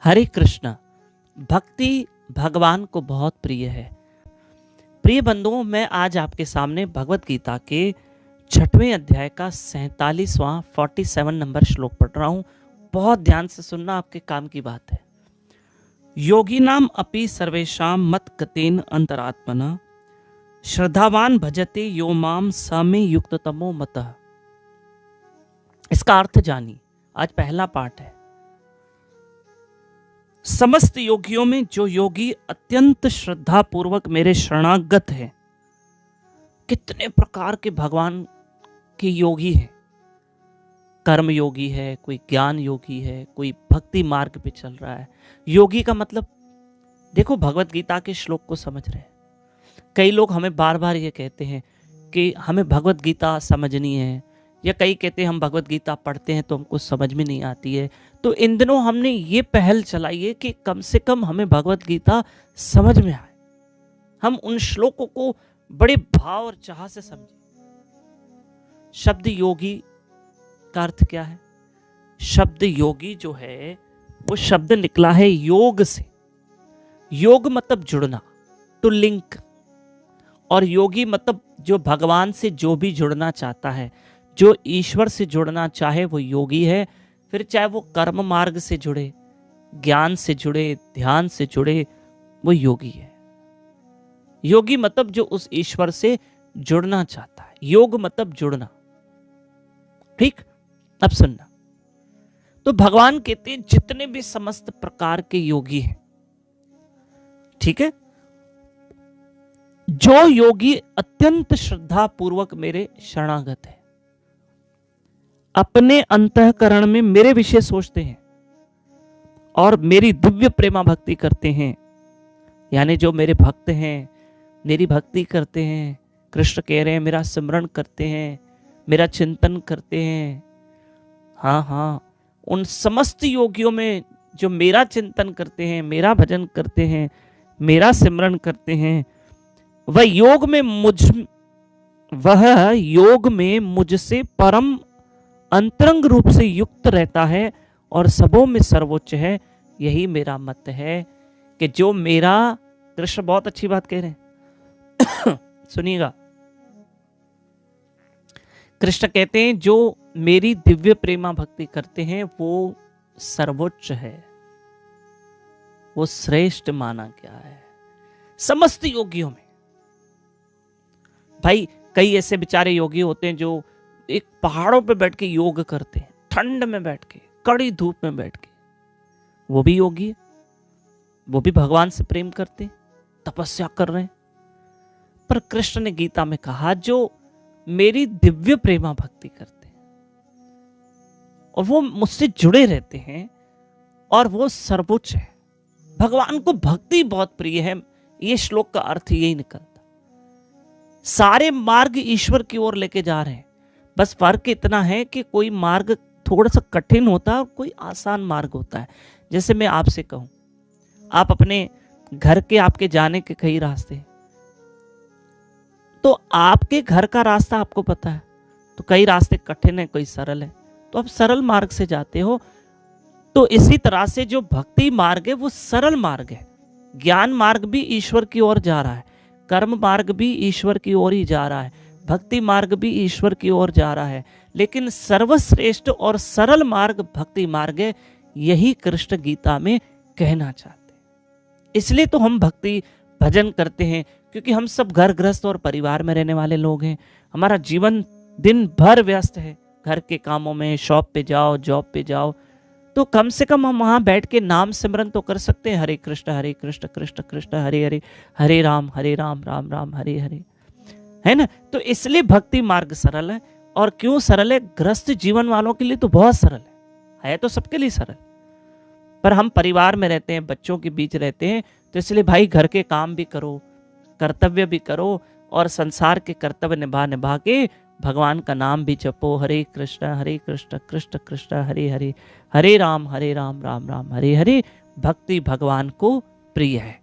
हरे कृष्ण। भक्ति भगवान को बहुत प्रिय है। प्रिय बंधुओं, मैं आज आपके सामने भगवत गीता के 6वें अध्याय का 47वां नंबर श्लोक पढ़ रहा हूं। बहुत ध्यान से सुनना, आपके काम की बात है। योगिनाम अपि सर्वेषां मत गतेन अंतरात्मना श्रद्धावान भजते यो माम समे युक्ततमो मतः। इसका अर्थ जानिए। आज पहला पाठ है। समस्त योगियों में जो योगी अत्यंत श्रद्धा पूर्वक मेरे शरणागत है। कितने प्रकार के भगवान के योगी हैं। कर्म योगी है, कोई ज्ञान योगी है, कोई भक्ति मार्ग पे चल रहा है। योगी का मतलब देखो, भगवत गीता के श्लोक को समझ रहे हैं। कई लोग हमें बार बार ये कहते हैं कि हमें भगवत गीता समझनी है, या कई कहते हैं हम भगवत गीता पढ़ते हैं तो हमको समझ में नहीं आती है। तो इन दिनों हमने ये पहल चलाई है कि कम से कम हमें भगवत गीता समझ में आए, हम उन श्लोकों को बड़े भाव और चाह से समझें। शब्द योगी का अर्थ क्या है? शब्द योगी जो है वो शब्द निकला है योग से। योग मतलब जुड़ना, टू लिंक। और योगी मतलब जो भगवान से जो भी जुड़ना चाहता है, जो ईश्वर से जुड़ना चाहे, वो योगी है। फिर चाहे वो कर्म मार्ग से जुड़े, ज्ञान से जुड़े, ध्यान से जुड़े, वो योगी है। योगी मतलब जो उस ईश्वर से जुड़ना चाहता है। योग मतलब जुड़ना। ठीक, अब सुनना। तो भगवान कहते हैं जितने भी समस्त प्रकार के योगी हैं, ठीक है, जो योगी अत्यंत श्रद्धा पूर्वक मेरे शरणागत है, अपने अंतःकरण में मेरे विषय सोचते हैं और मेरी दिव्य प्रेमा भक्ति करते हैं, यानी जो मेरे भक्त हैं, मेरी भक्ति करते हैं। कृष्ण कह रहे हैं मेरा स्मरण करते हैं, मेरा चिंतन करते हैं। हाँ, उन समस्त योगियों में जो मेरा चिंतन करते हैं, मेरा भजन करते हैं, मेरा सिमरन करते हैं, वह योग में मुझसे परम अंतरंग रूप से युक्त रहता है और सबों में सर्वोच्च है। यही मेरा मत है कि जो मेरा, कृष्ण बहुत अच्छी बात कह रहे हैं सुनिएगा। कृष्ण कहते हैं जो मेरी दिव्य प्रेमा भक्ति करते हैं वो सर्वोच्च है, वो श्रेष्ठ माना गया है समस्त योगियों में। भाई, कई ऐसे बेचारे योगी होते हैं जो एक पहाड़ों पे बैठ के योग करते हैं, ठंड में बैठ के, कड़ी धूप में बैठ के। वो भी योगी है, वो भी भगवान से प्रेम करते हैं, तपस्या कर रहे हैं। पर कृष्ण ने गीता में कहा जो मेरी दिव्य प्रेमा भक्ति करते हैं और वो मुझसे जुड़े रहते हैं और वो सर्वोच्च है। भगवान को भक्ति बहुत प्रिय है। ये श्लोक का अर्थ यही निकलता। सारे मार्ग ईश्वर की ओर लेके जा रहे हैं, बस फर्क इतना है कि कोई मार्ग थोड़ा सा कठिन होता है और कोई आसान मार्ग होता है। जैसे मैं आपसे कहूं, आप अपने घर के, आपके जाने के कई रास्ते हैं, तो आपके घर का रास्ता आपको पता है, तो कई रास्ते कठिन है, कोई सरल है, तो आप सरल मार्ग से जाते हो। तो इसी तरह से जो भक्ति मार्ग है वो सरल मार्ग है। ज्ञान मार्ग भी ईश्वर की ओर जा रहा है, कर्म मार्ग भी ईश्वर की ओर ही जा रहा है, भक्ति मार्ग भी ईश्वर की ओर जा रहा है, लेकिन सर्वश्रेष्ठ और सरल मार्ग भक्ति मार्ग है। यही कृष्ण गीता में कहना चाहते हैं। इसलिए तो हम भक्ति भजन करते हैं, क्योंकि हम सब घर गृहस्थ और परिवार में रहने वाले लोग हैं। हमारा जीवन दिन भर व्यस्त है, घर के कामों में, शॉप पे जाओ, जॉब पे जाओ, तो कम से कम हम वहां बैठ के नाम सिमरन तो कर सकते हैं। हरे कृष्ण कृष्ण कृष्ण हरे हरे, हरे राम राम राम हरे हरे, है ना। तो इसलिए भक्ति मार्ग सरल है। और क्यों सरल है? गृहस्थ जीवन वालों के लिए तो बहुत सरल है तो सबके लिए सरल। पर हम परिवार में रहते हैं, बच्चों के बीच रहते हैं, तो इसलिए भाई घर के काम भी करो, कर्तव्य भी करो, और संसार के कर्तव्य निभा के भगवान का नाम भी जपो। हरे कृष्ण कृष्ण कृष्ण हरे हरे, हरे राम राम राम हरे हरे। भक्ति भगवान को प्रिय है।